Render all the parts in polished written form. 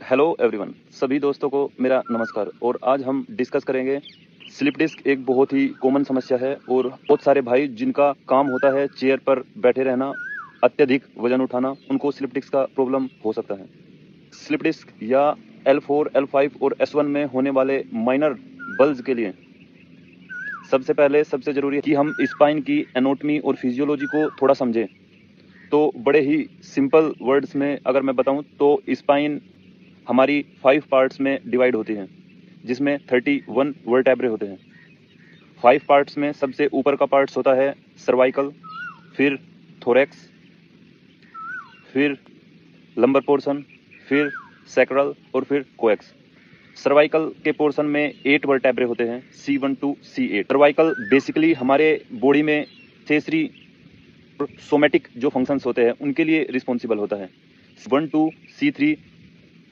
Hello everyone, सभी दोस्तों को मेरा नमस्कार। और आज हम डिस्कस करेंगे स्लिप डिस्क। एक बहुत ही कॉमन समस्या है और बहुत सारे भाई जिनका काम होता है चेयर पर बैठे रहना, अत्यधिक वजन उठाना, उनको स्लिप डिस्क का प्रॉब्लम हो सकता है। स्लिप डिस्क या L4, L5 और S1 में होने वाले माइनर बल्ज के लिए सबसे जरूरी है कि हम स्पाइन की एनाटॉमी और फिजियोलॉजी को थोड़ा समझें। तो बड़े ही सिंपल वर्ड्स में अगर मैं बताऊं तो स्पाइन हमारी 5 पार्ट्स में डिवाइड होती हैं, जिसमें 31 वर्टेब्रे होते हैं। 5 पार्ट्स में सबसे ऊपर का पार्ट्स होता है सर्वाइकल, फिर थोरैक्स, फिर लंबर पोर्शन, फिर सैक्रल और फिर कोएक्स। सर्वाइकल के पोर्शन में 8 वर्टेब्रे होते हैं, C1 to C8। Cervical basically हमारे बॉडी में सेंसरी सोमेटिक जो फंक्शंस होते हैं उनके लिए रिस्पॉन्सिबल होता है। 1 to C3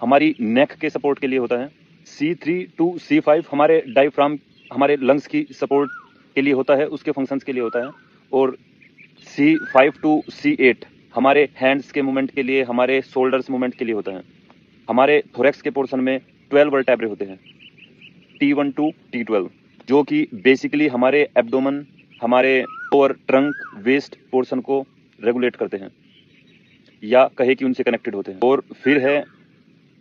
हमारी नेक के सपोर्ट के लिए होता है। C3 to C5 हमारे डायफ्राम, हमारे लंग्स की सपोर्ट के लिए होता है, उसके फंक्शंस के लिए होता है। और C5 to C8 हमारे हैंड्स के मूवमेंट के लिए, हमारे शोल्डर्स मूवमेंट के लिए होता है। हमारे थोरैक्स के पोर्शन में 12 वर्टेब्रे होते हैं, T1 to T12, जो कि बेसिकली हमारे एब्डोमेन, हमारे लोअर ट्रंक, वेस्ट पोर्शन को रेगुलेट करते हैं या कहे कि उनसे कनेक्टेड होते हैं। और फिर है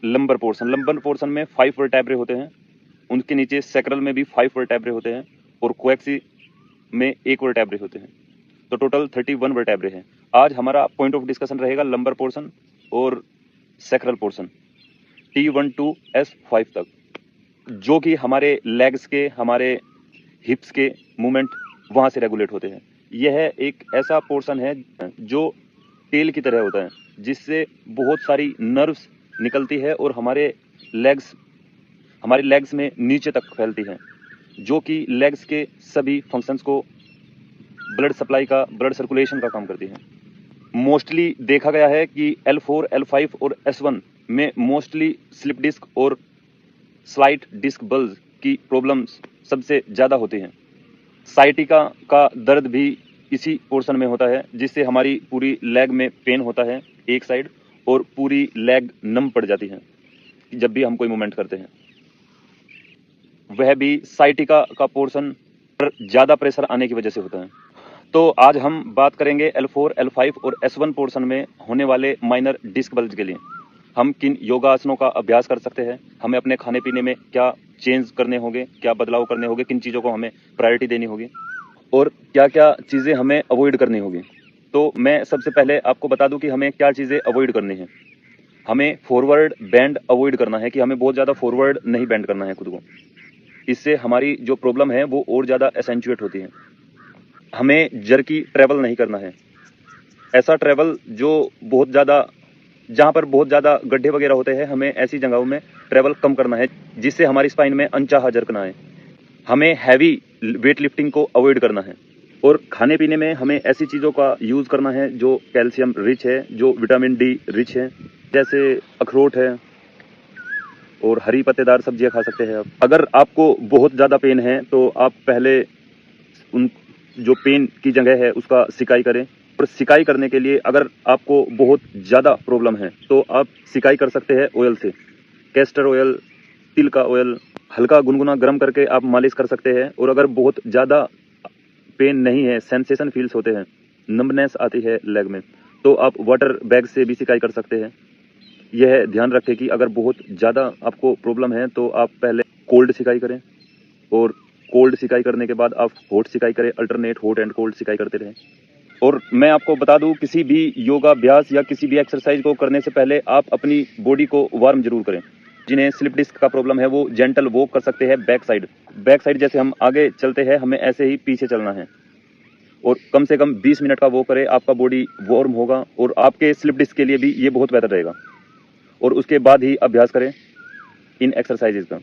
लंबर पोर्शन। लंबर पोर्शन में 5 वर्टेब्रे होते हैं, उनके नीचे सैक्रल में भी 5 वर्टेब्रे होते हैं और कोएक्सी में 1 वर्टेब्रे होते हैं। तो टोटल 31 वर्टेब्रे हैं। आज हमारा पॉइंट ऑफ डिस्कशन रहेगा लंबर पोर्शन और sacral portion, T1 to S5 तक, जो कि हमारे लेग्स के, हमारे हिप्स के मूवमेंट वहां से रेगुलेट होते हैं। यह एक ऐसा पोर्शन है जो टेल की तरह होता है, जिससे बहुत सारी नर्व्स निकलती है और हमारे लेग्स में नीचे तक फैलती है, जो कि लेग्स के सभी फंक्शंस को, ब्लड सप्लाई का, ब्लड सर्कुलेशन का काम करती है। मोस्टली देखा गया है कि L4, L5 और S1 में मोस्टली स्लिप डिस्क और स्लाइट डिस्क बल्ज की प्रॉब्लम्स सबसे ज्यादा होती हैं। साइटिका का दर्द भी इसी पोर्शन में होता है, जिससे हमारी पूरी लेग में पेन होता है एक साइड, और पूरी लेग नम पड़ जाती है जब भी हम कोई मूवमेंट करते हैं। वह भी साइटिका का पोर्शन पर ज्यादा प्रेशर आने की वजह से होता है। तो आज हम बात करेंगे L4, L5 और S1 पोर्शन में होने वाले माइनर डिस्क बल्ज के लिए हम किन योगासनों का अभ्यास कर सकते हैं, हमें अपने खाने पीने में क्या चेंज करने होंगे, क्या बदलाव करने होंगे, किन चीज़ों को हमें प्रायोरिटी देनी होगी और क्या क्या चीज़ें हमें अवॉइड करनी होगी। तो मैं सबसे पहले आपको बता दूं कि हमें क्या चीज़ें अवॉइड करनी है। हमें फॉरवर्ड बेंड अवॉइड करना है, कि हमें बहुत ज़्यादा फॉरवर्ड नहीं बेंड करना है खुद को, इससे हमारी जो प्रॉब्लम है वो और ज़्यादा एसेंचुएट होती है। हमें जर्की ट्रैवल नहीं करना है, ऐसा ट्रैवल जो बहुत ज़्यादा, जहाँ पर बहुत ज़्यादा गड्ढे वगैरह होते हैं, हमें ऐसी जगहों में ट्रैवल कम करना है, जिससे हमारी स्पाइन में अनचाहा जर्क ना आए। हमें हैवी वेट लिफ्टिंग को अवॉइड करना है। और खाने पीने में हमें ऐसी चीज़ों का यूज़ करना है जो कैल्शियम रिच है, जो विटामिन डी रिच है, जैसे अखरोट है और हरी पत्तेदार सब्जियां खा सकते हैं आप। अगर आपको बहुत ज़्यादा पेन है तो आप पहले उन जो पेन की जगह है उसका सिकाई करें। और सिकाई करने के लिए अगर आपको बहुत ज़्यादा प्रॉब्लम है तो आप सिकाई कर सकते हैं ऑयल से। कैस्टर ऑयल, तिल का ऑयल हल्का गुनगुना गर्म करके आप मालिश कर सकते हैं। और अगर बहुत ज़्यादा पेन नहीं है, सेंसेशन फील्स होते हैं, नंबनेस आती है लेग में, तो आप वाटर बैग से भी सिकाई कर सकते हैं। यह ध्यान रखें कि अगर बहुत ज़्यादा आपको प्रॉब्लम है तो आप पहले कोल्ड सिकाई करें, और कोल्ड सिकाई करने के बाद आप हॉट सिकाई करें, अल्टरनेट हॉट एंड कोल्ड सिकाई करते रहें। और मैं आपको बता दूं, किसी भी योगाभ्यास या किसी भी एक्सरसाइज को करने से पहले आप अपनी बॉडी को वार्म जरूर करें। जिन्हें स्लिप डिस्क का प्रॉब्लम है वो जेंटल वॉक कर सकते हैं बैक साइड, जैसे हम आगे चलते हैं हमें ऐसे ही पीछे चलना है, और कम से कम 20 मिनट का वॉक करें। आपका बॉडी वार्म होगा और आपके स्लिप डिस्क के लिए भी ये बहुत बेहतर रहेगा। और उसके बाद ही अभ्यास करें इन एक्सरसाइजेज का।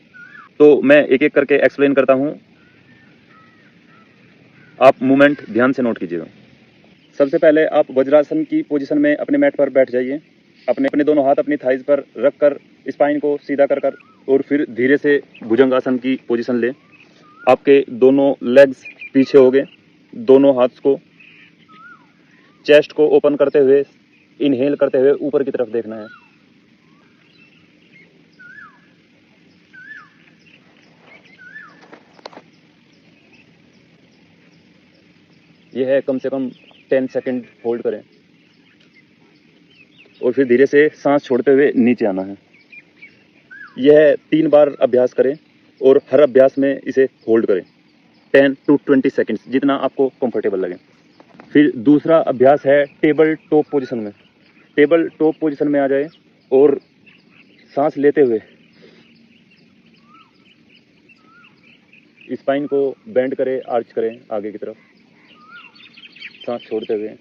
तो मैं एक एक करके एक्सप्लेन करता हूँ, आप मूवमेंट ध्यान से नोट कीजिएगा। सबसे पहले आप वज्रासन की पोजीशन में अपने मैट पर बैठ जाइए। अपने दोनों हाथ अपनी थाइज पर रखकर स्पाइन को सीधा कर और फिर धीरे से भुजंगासन की पोजीशन लें। आपके दोनों लेग्स पीछे हो गए, दोनों हाथ को, चेस्ट को ओपन करते हुए, इनहेल करते हुए ऊपर की तरफ देखना है। यह है कम से कम 10 सेकंड होल्ड करें और फिर धीरे से सांस छोड़ते हुए नीचे आना है। यह 3 बार अभ्यास करें और हर अभ्यास में इसे होल्ड करें 10 to 20 सेकंड्स, जितना आपको कंफर्टेबल लगे। फिर दूसरा अभ्यास है टेबल टॉप पोजीशन में। टेबल टॉप पोजीशन में आ जाए और सांस लेते हुए स्पाइन को बेंड करें, आर्च करें आगे की तरफ, सांस छोड़ते हुए।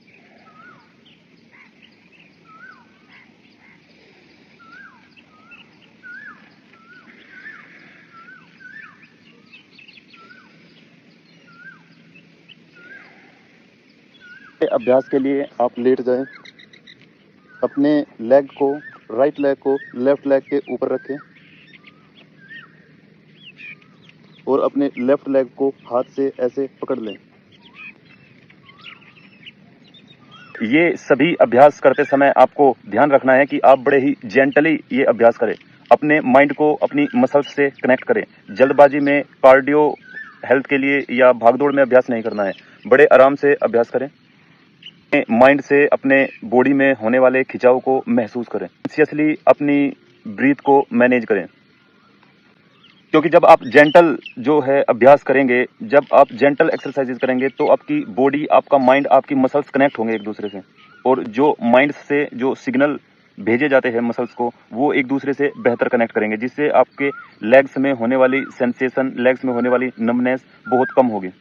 अभ्यास के लिए आप लेट जाएं, अपने लेग को, राइट लेग को लेफ्ट लेग के ऊपर रखें और अपने लेफ्ट लेग को हाथ से ऐसे पकड़ लें। ये सभी अभ्यास करते समय आपको ध्यान रखना है कि आप बड़े ही जेंटली ये अभ्यास करें, अपने माइंड को अपनी मसल्स से कनेक्ट करें। जल्दबाजी में कार्डियो हेल्थ के लिए या भागदौड़ में अभ्यास नहीं करना है, बड़े आराम से अभ्यास करें। माइंड से अपने बॉडी में होने वाले खिंचाव को महसूस करें, कॉन्शियसली अपनी ब्रीथ को मैनेज करें। क्योंकि जब आप जेंटल जो है अभ्यास करेंगे, जब आप जेंटल एक्सरसाइजेज करेंगे तो आपकी बॉडी, आपका माइंड, आपकी मसल्स कनेक्ट होंगे एक दूसरे से, और जो माइंड से जो सिग्नल भेजे जाते हैं मसल्स को, वो एक दूसरे से बेहतर कनेक्ट करेंगे, जिससे आपके लेग्स में होने वाली सेंसेशन, लेग्स में होने वाली नमनेस बहुत कम होगी।